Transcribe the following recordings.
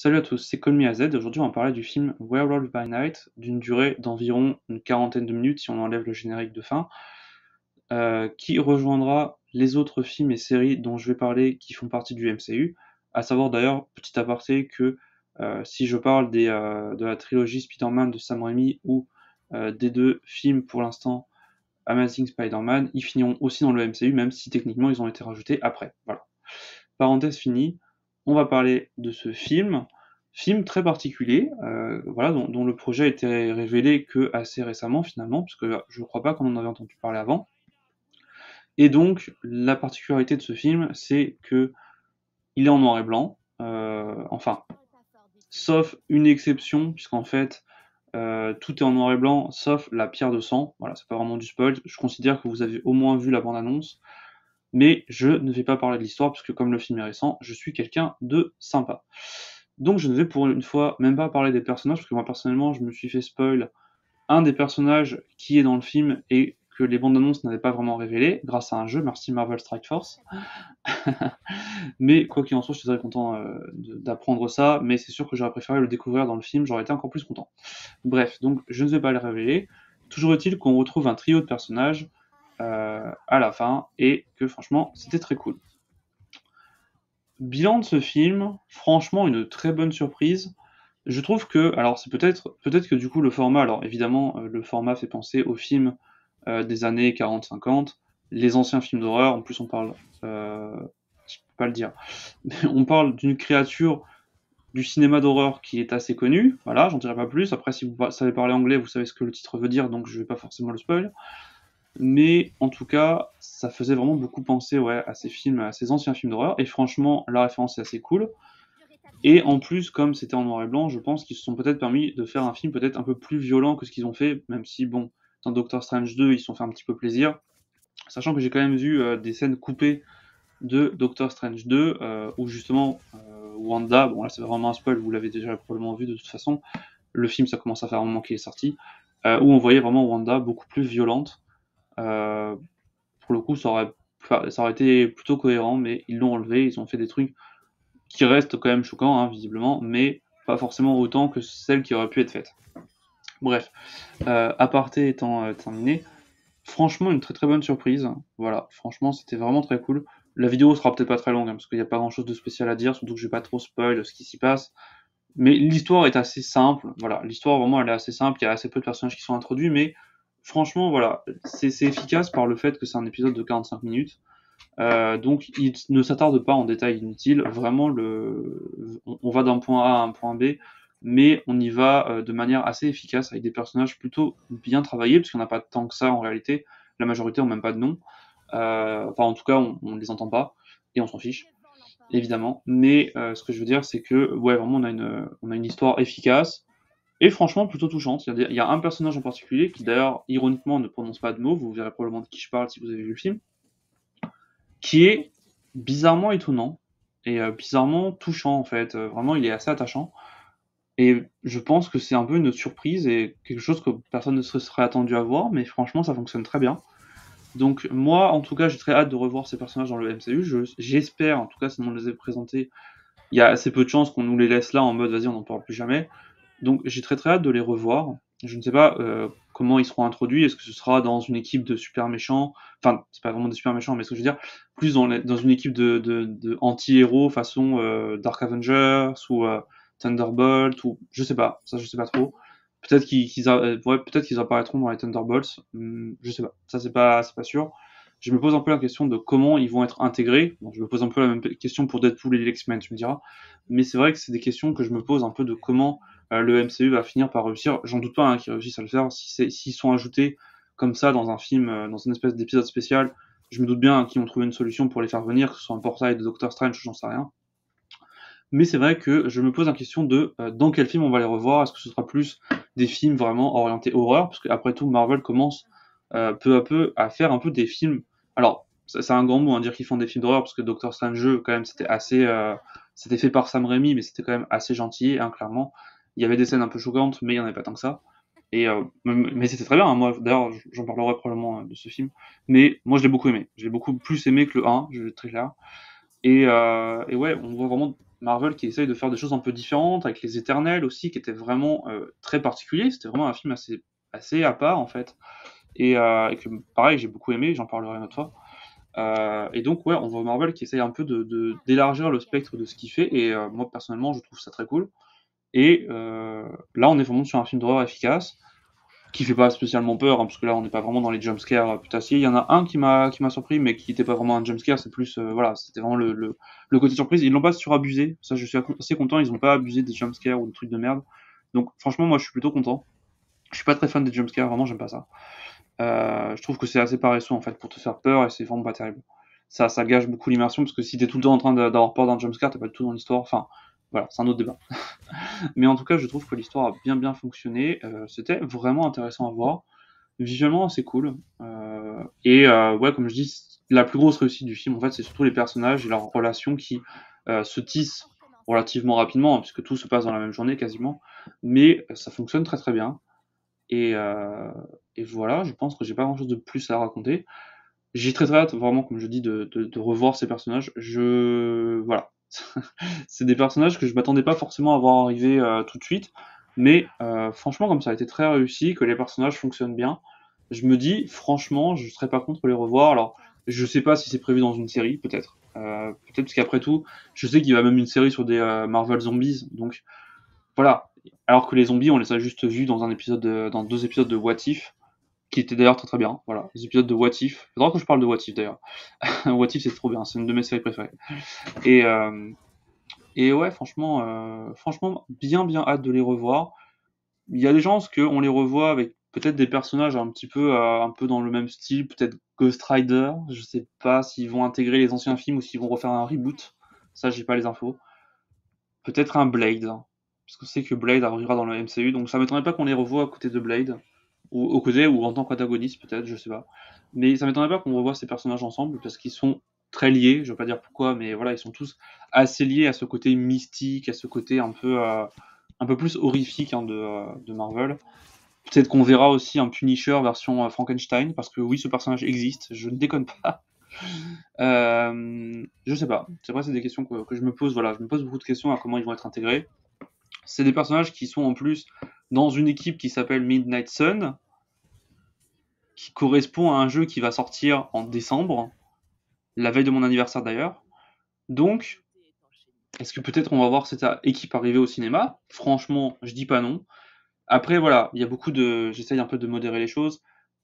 Salut à tous, c'est CallMeAZ et aujourd'hui on va parler du film Werewolf by Night d'une durée d'environ une quarantaine de minutes si on enlève le générique de fin, qui rejoindra les autres films et séries dont je vais parler qui font partie du MCU. À savoir d'ailleurs, petit aparté, que si je parle de la trilogie Spider-Man de Sam Raimi ou des deux films pour l'instant Amazing Spider-Man, ils finiront aussi dans le MCU même si techniquement ils ont été rajoutés après. Voilà. Parenthèse finie, on va parler de ce film très particulier, voilà, dont le projet a été révélé que assez récemment finalement, parce que je ne crois pas qu'on en avait entendu parler avant. Et donc, la particularité de ce film, c'est que il est en noir et blanc, enfin, sauf une exception, puisqu'en fait, tout est en noir et blanc, sauf la pierre de sang. Voilà, c'est pas vraiment du spoil. Je considère que vous avez au moins vu la bande-annonce. Mais je ne vais pas parler de l'histoire, puisque comme le film est récent, je suis quelqu'un de sympa. Donc je ne vais pour une fois même pas parler des personnages, parce que moi personnellement je me suis fait spoil un des personnages qui est dans le film et que les bandes annonces n'avaient pas vraiment révélé, grâce à un jeu, merci Marvel Strike Force. Mais quoi qu'il en soit, je suis très content d'apprendre ça, mais c'est sûr que j'aurais préféré le découvrir dans le film, j'aurais été encore plus content. Bref, donc je ne vais pas le révéler. Toujours est-il qu'on retrouve un trio de personnages à la fin, et que franchement, c'était très cool. Bilan de ce film, franchement une très bonne surprise. Je trouve que, alors c'est peut-être que du coup le format, alors évidemment le format fait penser aux films des années 40-50, les anciens films d'horreur, en plus on parle, je peux pas le dire, mais on parle d'une créature du cinéma d'horreur qui est assez connue, voilà, j'en dirai pas plus, après si vous savez parler anglais, vous savez ce que le titre veut dire, donc je vais pas forcément le spoil. Mais en tout cas, ça faisait vraiment beaucoup penser, ouais, à ces films, à ces anciens films d'horreur. Et franchement, la référence est assez cool. Et en plus, comme c'était en noir et blanc, je pense qu'ils se sont peut-être permis de faire un film peut-être un peu plus violent que ce qu'ils ont fait, même si, bon, dans Doctor Strange 2, ils se sont fait un petit peu plaisir. Sachant que j'ai quand même vu des scènes coupées de Doctor Strange 2, où justement, Wanda, bon là c'est vraiment un spoil, vous l'avez déjà probablement vu de toute façon, le film ça commence à faire un moment qu'il est sorti, où on voyait vraiment Wanda beaucoup plus violente. Euh, pour le coup, ça aurait été plutôt cohérent, mais ils l'ont enlevé, ils ont fait des trucs qui restent quand même choquants, hein, visiblement, mais pas forcément autant que celles qui auraient pu être faites. Bref, aparté étant terminé, franchement une très très bonne surprise. Voilà, franchement c'était vraiment très cool. La vidéo sera peut-être pas très longue, hein, parce qu'il n'y a pas grand chose de spécial à dire, surtout que je vais pas trop spoil ce qui s'y passe. Mais l'histoire est assez simple, voilà, l'histoire vraiment elle est assez simple, il y a assez peu de personnages qui sont introduits, mais franchement voilà, c'est efficace par le fait que c'est un épisode de 45 minutes. Donc il ne s'attarde pas en détails inutiles, vraiment on va d'un point A à un point B, mais on y va de manière assez efficace avec des personnages plutôt bien travaillés, parce qu'on n'a pas tant que ça en réalité, la majorité ont même pas de nom, enfin en tout cas on les entend pas, et on s'en fiche, évidemment, mais ce que je veux dire c'est que ouais vraiment on a une histoire efficace, et franchement plutôt touchante. Il y a un personnage en particulier qui d'ailleurs ironiquement ne prononce pas de mots, vous verrez probablement de qui je parle si vous avez vu le film, qui est bizarrement étonnant et bizarrement touchant en fait. Vraiment, il est assez attachant. Et je pense que c'est un peu une surprise et quelque chose que personne ne se serait attendu à voir, mais franchement, ça fonctionne très bien. Donc moi, en tout cas, j'ai très hâte de revoir ces personnages dans le MCU. J'espère, en tout cas, si on les a présentés, il y a assez peu de chances qu'on nous les laisse là en mode vas-y, on n'en parle plus jamais. Donc j'ai très très hâte de les revoir. Je ne sais pas comment ils seront introduits. Est-ce que ce sera dans une équipe de super méchants? Enfin, c'est pas vraiment des super méchants, mais ce que je veux dire, plus dans une équipe de anti-héros façon Dark Avengers ou Thunderbolt ou je sais pas. Ça, je sais pas trop. Peut-être ouais, peut-être qu'ils apparaîtront dans les Thunderbolts. Je sais pas. Ça, c'est pas sûr. Je me pose un peu la question de comment ils vont être intégrés. Bon, je me pose un peu la même question pour Deadpool et les X-Men, tu me diras. Mais c'est vrai que c'est des questions que je me pose un peu de comment le MCU va finir par réussir. J'en doute pas hein, qu'ils réussissent à le faire. S'ils sont ajoutés comme ça dans un film, dans une espèce d'épisode spécial, je me doute bien hein, qu'ils vont trouver une solution pour les faire venir, que ce soit un portail de Doctor Strange, j'en sais rien. Mais c'est vrai que je me pose la question de dans quel film on va les revoir. Est-ce que ce sera plus des films vraiment orientés horreur? Parce qu'après tout, Marvel commence peu à peu à faire un peu des films. Alors, c'est un grand mot à dire qu'ils font des films d'horreur, parce que Doctor Strange, quand même, c'était assez. C'était fait par Sam Raimi, mais c'était quand même assez gentil, hein, clairement. Il y avait des scènes un peu choquantes, mais il n'y en avait pas tant que ça. Et, mais c'était très bien, hein, moi, d'ailleurs, j'en parlerai probablement de ce film. Mais moi, je l'ai beaucoup aimé. Je l'ai beaucoup plus aimé que le 1, je vais être très clair. Et ouais, on voit vraiment Marvel qui essaye de faire des choses un peu différentes, avec les Éternels aussi, qui étaient vraiment très particuliers. C'était vraiment un film assez à part, en fait. Et que, pareil, j'ai beaucoup aimé, j'en parlerai une autre fois. Et donc, ouais, on voit Marvel qui essaye un peu d'élargir le spectre de ce qu'il fait, et moi, personnellement, je trouve ça très cool. Et là, on est vraiment sur un film d'horreur efficace, qui fait pas spécialement peur, hein, parce que là, on n'est pas vraiment dans les jumpscares putassiers. Il y en a un qui m'a surpris, mais qui n'était pas vraiment un jumpscare, c'est plus, voilà, c'était vraiment le côté surprise. Ils l'ont pas surabusé, ça, je suis assez content, ils ont pas abusé des jumpscares ou des trucs de merde. Donc, franchement, moi, je suis plutôt content. Je suis pas très fan des jumpscares, vraiment, j'aime pas ça. Je trouve que c'est assez paresseux en fait pour te faire peur et c'est vraiment pas terrible. Ça gâche beaucoup l'immersion parce que si t'es tout le temps en train d'avoir peur d'un jumpscare, t'es pas du tout dans l'histoire. Enfin, voilà, c'est un autre débat. Mais en tout cas, je trouve que l'histoire a bien fonctionné. C'était vraiment intéressant à voir. Visuellement, c'est cool. Ouais, comme je dis, la plus grosse réussite du film, en fait, c'est surtout les personnages et leurs relations qui se tissent relativement rapidement, hein, puisque tout se passe dans la même journée quasiment. Mais ça fonctionne très bien. Et, euh, et voilà, je pense que j'ai pas grand chose de plus à raconter. J'ai très hâte, vraiment, comme je dis, de revoir ces personnages. Voilà. C'est des personnages que je m'attendais pas forcément à voir arriver tout de suite. Mais franchement, comme ça a été très réussi, que les personnages fonctionnent bien, je me dis, franchement, je serais pas contre les revoir. Alors, je sais pas si c'est prévu dans une série, peut-être. Peut-être parce qu'après tout, je sais qu'il y a même une série sur des Marvel Zombies, donc voilà. Alors que les zombies, on les a juste vus dans 2 épisodes de What If, qui étaient d'ailleurs très bien. Voilà, les épisodes de What If. Faudra que je parle de What If d'ailleurs. What If, c'est trop bien, c'est une de mes séries préférées. Et, euh, et ouais, franchement, bien hâte de les revoir. Il y a des chances qu'on les revoit avec peut-être des personnages un peu dans le même style, peut-être Ghost Rider. Je sais pas s'ils vont intégrer les anciens films ou s'ils vont refaire un reboot. Ça, j'ai pas les infos. Peut-être un Blade, hein, parce que c'est que Blade arrivera dans le MCU, donc ça m'étonnerait pas qu'on les revoie à côté de Blade, ou au côté, ou en tant qu'antagoniste peut-être, je sais pas. Mais ça m'étonnerait pas qu'on revoie ces personnages ensemble, parce qu'ils sont très liés, je veux pas dire pourquoi, mais voilà, ils sont tous assez liés à ce côté mystique, à ce côté un peu plus horrifique, hein, de Marvel. Peut-être qu'on verra aussi un Punisher version Frankenstein, parce que oui, ce personnage existe, je ne déconne pas. Je sais pas. C'est vrai, c'est des questions que je me pose. Voilà, je me pose beaucoup de questions à comment ils vont être intégrés. C'est des personnages qui sont en plus dans une équipe qui s'appelle Midnight Sun, qui correspond à un jeu qui va sortir en décembre, la veille de mon anniversaire d'ailleurs. Donc, est-ce que peut-être on va voir cette équipe arriver au cinéma? Franchement, je dis pas non. Après, voilà, il y a beaucoup de. J'essaye un peu de modérer les choses.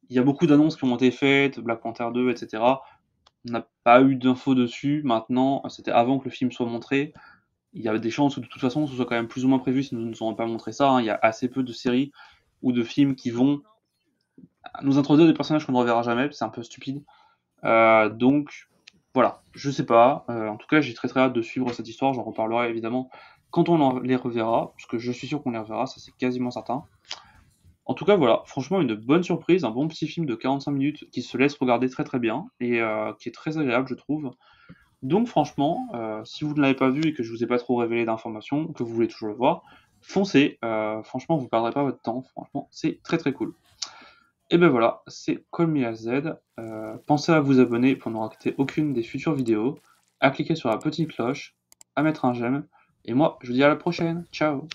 Il y a beaucoup d'annonces qui ont été faites, Black Panther 2, etc. On n'a pas eu d'infos dessus. Maintenant, c'était avant que le film soit montré. Il y a des chances que de toute façon ce soit quand même plus ou moins prévu si nous ne nous aurons pas montré ça, hein. Il y a assez peu de séries ou de films qui vont nous introduire des personnages qu'on ne reverra jamais, c'est un peu stupide. Donc voilà, je sais pas. En tout cas, j'ai très hâte de suivre cette histoire. J'en reparlerai évidemment quand on les reverra, parce que je suis sûr qu'on les reverra, ça c'est quasiment certain. En tout cas, voilà, franchement, une bonne surprise, un bon petit film de 45 minutes qui se laisse regarder très bien et qui est très agréable, je trouve. Donc franchement, si vous ne l'avez pas vu et que je vous ai pas trop révélé d'informations, que vous voulez toujours le voir, foncez. Franchement, vous perdrez pas votre temps. Franchement, c'est très cool. Et ben voilà, c'est Call Me As Z. Pensez à vous abonner pour ne rater aucune des futures vidéos, à cliquer sur la petite cloche, à mettre un j'aime. Et moi, je vous dis à la prochaine. Ciao!